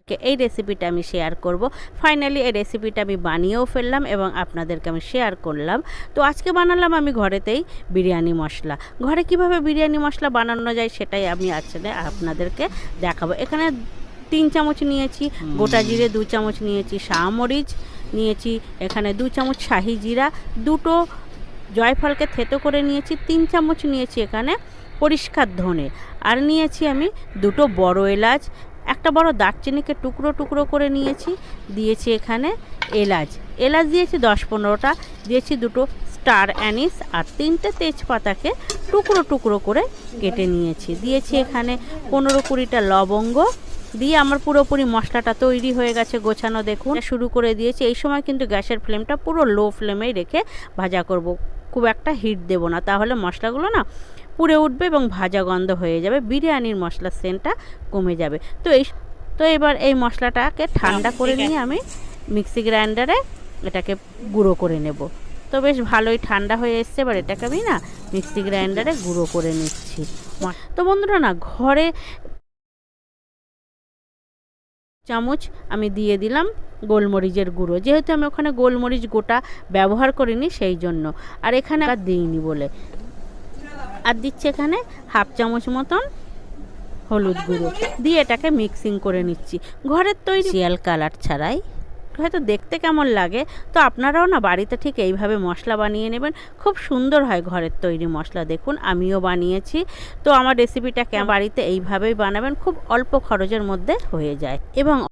এই রেসিপিটা আমি শেয়ার করব। ফাইনালি এই রেসিপিটা আমি বানিয়েও ফেললাম এবং আপনাদেরকে আমি শেয়ার করলাম। তো আজকে বানালাম আমি ঘরেতেই বিরিয়ানি মশলা। ঘরে কিভাবে বিরিয়ানি মশলা বানানো যায় সেটাই আমি আজকে আপনাদেরকে দেখাবো। এখানে 3 চামচ নিয়েছি গোটা জিরে, 2 চামচ নিয়েছি শাহমরিচ নিয়েছি, এখানে 2 চামচ শাহি জিরা, 2টো জয়ফলকে থেতো করে নিয়েছি, 3 চামচ নিয়েছি এখানে পরিষ্কার ধনে, আর নিয়েছি আমি 2টো বড় এলাচ, একটা বড় দারচিনিকে টুকরো টুকরো করে নিয়েছি, দিয়েছি এখানে এলাচ দিয়েছি 10-15টা, দিয়েছি 2টো স্টার অ্যানিস আর 3টে তেজপাতাকে টুকরো টুকরো করে কেটে নিয়েছি, দিয়েছি এখানে 15-20টা লবঙ্গ দিয়ে আমার পুরোপুরি মশলাটা তৈরি হয়ে গেছে গোছানো। দেখুন শুরু করে দিয়েছি। এই সময় কিন্তু গ্যাসের ফ্লেমটা পুরো লো ফ্লেমেই রেখে ভাজা করব, খুব একটা হিট দেব না, তাহলে মশলাগুলো না পুড়ে উঠবে এবং ভাজা গন্ধ হয়ে যাবে, বিরিয়ানির মশলার সেন্টটা কমে যাবে। তো এবার এই মশলাটাকে ঠান্ডা করে নিয়ে আমি মিক্সি গ্রাইন্ডারে এটাকে গুঁড়ো করে নেব। তো বেশ ভালোই ঠান্ডা হয়ে এসছে, এবার এটাকে আমি না মিক্সি গ্রাইন্ডারে গুঁড়ো করে নিচ্ছি। তো বন্ধুরা না ঘরে চামচ আমি দিয়ে দিলাম গোলমরিচের গুঁড়ো, যেহেতু আমি ওখানে গোলমরিচ গোটা ব্যবহার করিনি সেই জন্য, আর এখানে আর দিইনি বলে। আর দিচ্ছি এখানে 1/2 চামচ মতন হলুদ গুঁড়ো, দিয়ে এটাকে মিক্সিং করে নিচ্ছি ঘরের তৈরি শিয়াল কালার ছাড়াই। হয়তো দেখতে কেমন লাগে, তো আপনারাও না বাড়িতে ঠিক এইভাবে মশলা বানিয়ে নেবেন, খুব সুন্দর হয় ঘরের তৈরি মশলা। দেখুন আমিও বানিয়েছি, তো আমার রেসিপিটাকে বাড়িতে এইভাবেই বানাবেন, খুব অল্প খরচের মধ্যে হয়ে যায় এবং